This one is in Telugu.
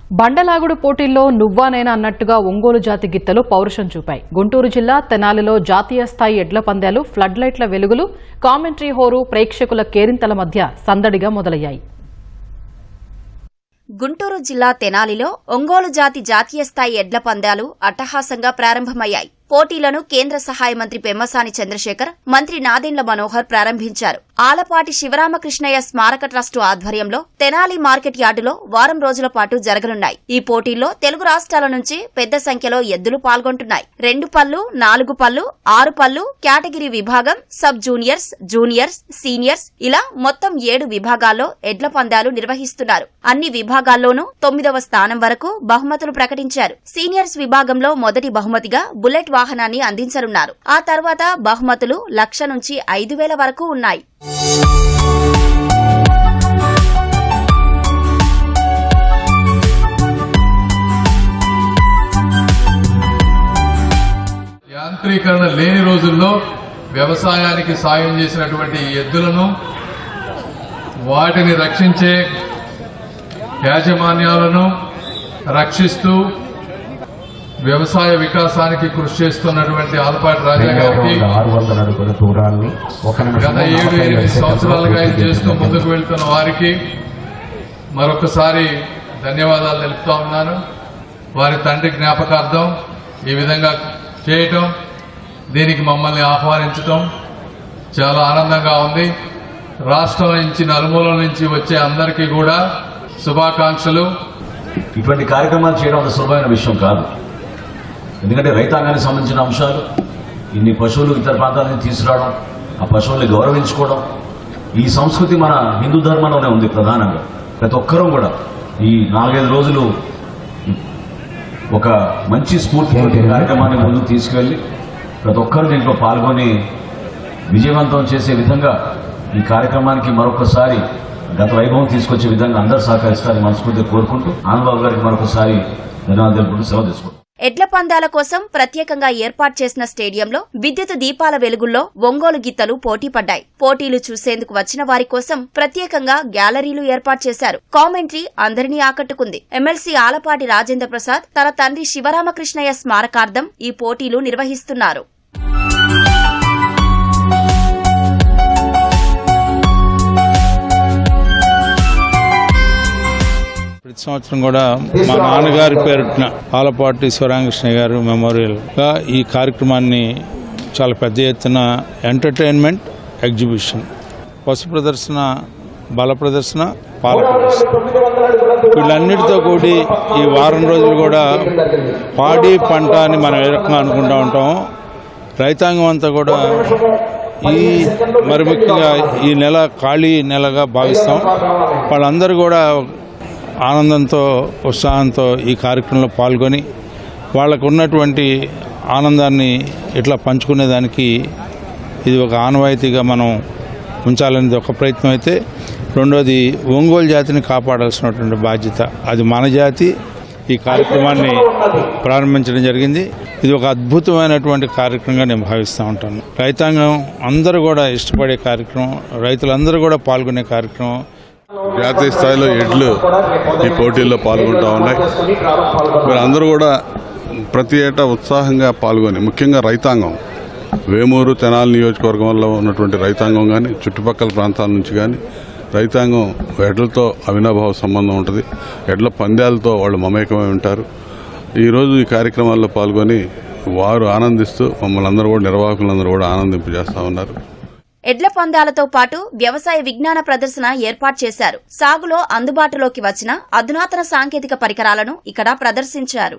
బండలాగుడు పోటీల్లో నువ్వానేనా అన్నట్టుగా ఒంగోలు జాతి గిత్తలు పౌరుషం చూపాయి. గుంటూరు జిల్లా తెనాలిలో జాతీయ స్థాయి ఎడ్ల పందాలు ఫ్లడ్ లైట్ల వెలుగులు, కామెంటరీ హోరు, ప్రేక్షకుల కేరింతల మధ్య సందడిగా మొదలయ్యాయి. గుంటూరు జిల్లా తెనాలిలో ఒంగోలు జాతీయ స్థాయి ఎడ్ల పందాలు అట్టహాసంగా ప్రారంభమయ్యాయి. పోటీలను కేంద్ర సహాయ మంత్రి పెమ్మసాని చంద్రశేఖర్, మంత్రి నాదెండ్ల మనోహర్ ప్రారంభించారు. ఆలపాటి శివరామకృష్ణయ్య స్మారక ట్రస్టు ఆధ్వర్యంలో తెనాలి మార్కెట్ యార్డులో వారం రోజుల పాటు జరగనున్నాయి. ఈ పోటీల్లో తెలుగు రాష్ట్రాల నుంచి పెద్ద సంఖ్యలో ఎద్దులు పాల్గొంటున్నాయి. 2 పళ్లు, 4 పళ్లు, 6 పళ్లు కేటగిరీ విభాగం, సబ్ జూనియర్స్, జూనియర్స్, సీనియర్స్ ఇలా మొత్తం 7 విభాగాల్లో ఎడ్ల పందాలు నిర్వహిస్తున్నారు. అన్ని విభాగాల్లోనూ 9వ స్థానం వరకు బహుమతులు ప్రకటించారు. సీనియర్స్ విభాగంలో మొదటి బహుమతిగా బుల్లెట్ వాహనాన్ని అందించనున్నారు. ఆ తర్వాత బహుమతులు 1,00,000 నుంచి 5,000 వరకు ఉన్నాయి. యాంత్రీకరణ లేని రోజుల్లో వ్యవసాయానికి సాయం చేసినటువంటి ఎద్దులను, వాటిని రక్షించే యాజమాన్యాలను రక్షిస్తూ వ్యవసాయ వికాసానికి కృషి చేస్తున్నటువంటి ఆలపాటి రాజా గారికి గత 7-8 సంవత్సరాలుగా చేస్తూ ముందుకు వెళ్తున్న వారికి మరొకసారి ధన్యవాదాలు తెలుపుతా ఉన్నాను. వారి తండ్రి జ్ఞాపకార్థం ఈ విధంగా చేయటం, దీనికి మమ్మల్ని ఆహ్వానించటం చాలా ఆనందంగా ఉంది. రాష్ట్రం నుంచి నలుమూలల నుంచి వచ్చే అందరికీ కూడా శుభాకాంక్షలు. ఇటువంటి కార్యక్రమాలు చేయడం అంత సులభమైన విషయం కాదు. ఎందుకంటే రైతాంగానికి సంబంధించిన అంశాలు, ఇన్ని పశువులు ఇతర ప్రాంతాల నుంచి తీసుకురావడం, ఆ పశువుల్ని గౌరవించుకోవడం, ఈ సంస్కృతి మన హిందూ ధర్మంలోనే ఉంది. ప్రధానంగా ప్రతి ఒక్కరూ కూడా ఈ 4-5 రోజులు ఒక మంచి స్ఫూర్తి కార్యక్రమాన్ని ముందుకు తీసుకువెళ్ళి ప్రతి ఒక్కరు దీంట్లో పాల్గొని విజయవంతం చేసే విధంగా ఈ కార్యక్రమానికి మరొకసారి గత వైభవం తీసుకొచ్చే విధంగా అందరూ సహకరిస్తారని మనస్ఫూర్తిగా కోరుకుంటూ ఆనందబాబు గారికి మరొకసారి ధన్యవాదాలు తెలుపుకుంటూ సెలవు తీసుకుంటాం. ఎడ్ల పందాల కోసం ప్రత్యేకంగా ఏర్పాటు చేసిన స్టేడియంలో విద్యుత్ దీపాల వెలుగుల్లో ఒంగోలు గిత్తలు పోటీ పడ్డాయి. పోటీలు చూసేందుకు వచ్చిన వారి కోసం ప్రత్యేకంగా గ్యాలరీలు ఏర్పాటు చేశారు. కామెంటరీ అందరినీ ఆకట్టుకుంది. ఎమ్మెల్సీ ఆలపాటి రాజేంద్ర ప్రసాద్ తన తండ్రి శివరామకృష్ణయ్య స్మారకార్థం ఈ పోటీలు నిర్వహిస్తున్నారు. ప్రతి సంవత్సరం కూడా మా నాన్నగారి పేరున ఆలపాటి శివరామకృష్ణ గారు మెమోరియల్ గా ఈ కార్యక్రమాన్ని చాలా పెద్ద ఎత్తున ఎంటర్టైన్మెంట్ ఎగ్జిబిషన్, పశు ప్రదర్శన, బల ప్రదర్శన, పాల ప్రదర్శన వీళ్ళన్నిటితో కూడి ఈ వారం రోజులు కూడా పాడి పంట అని మనం ఏ రకంగా అనుకుంటూ ఉంటామో, రైతాంగం అంతా కూడా మరి ముఖ్యంగా ఈ నెల ఖాళీ నెలగా భావిస్తాం. వాళ్ళందరూ కూడా ఆనందంతో, ఉత్సాహంతో ఈ కార్యక్రమంలో పాల్గొని వాళ్ళకు ఉన్నటువంటి ఆనందాన్ని ఇట్లా పంచుకునేదానికి ఇది ఒక ఆనవాయితీగా మనం ఉంచాలనేది ఒక ప్రయత్నం అయితే, రెండోది ఒంగోలు జాతిని కాపాడాల్సినటువంటి బాధ్యత అది మన జాతి. ఈ కార్యక్రమాన్ని ప్రారంభించడం జరిగింది. ఇది ఒక అద్భుతమైనటువంటి కార్యక్రమంగా నేను భావిస్తూ ఉంటాను. రైతాంగం అందరూ కూడా ఇష్టపడే కార్యక్రమం, రైతులందరూ కూడా పాల్గొనే కార్యక్రమం. జాతీయ స్థాయిలో ఎడ్లు ఈ పోటీల్లో పాల్గొంటూ ఉన్నాయి. వీరందరూ కూడా ప్రతి ఏటా ఉత్సాహంగా పాల్గొని, ముఖ్యంగా రైతాంగం, వేమూరు తెనాలి నియోజకవర్గంలో ఉన్నటువంటి రైతాంగం కానీ, చుట్టుపక్కల ప్రాంతాల నుంచి కానీ రైతాంగం ఎడ్లతో అవినాభావ సంబంధం ఉంటుంది. ఎడ్ల పందాలతో వాళ్ళు మమేకమై ఉంటారు. ఈరోజు ఈ కార్యక్రమాల్లో పాల్గొని వారు ఆనందిస్తూ మమ్మల్ని అందరూ కూడా, నిర్వాహకులందరూ కూడా ఆనందింపజేస్తూ ఉన్నారు. ఎడ్ల పందాలతో పాటు వ్యవసాయ విజ్ఞాన ప్రదర్శన ఏర్పాటు చేశారు. సాగులో అందుబాటులోకి వచ్చిన అధునాతన సాంకేతిక పరికరాలను ఇక్కడ ప్రదర్శించారు.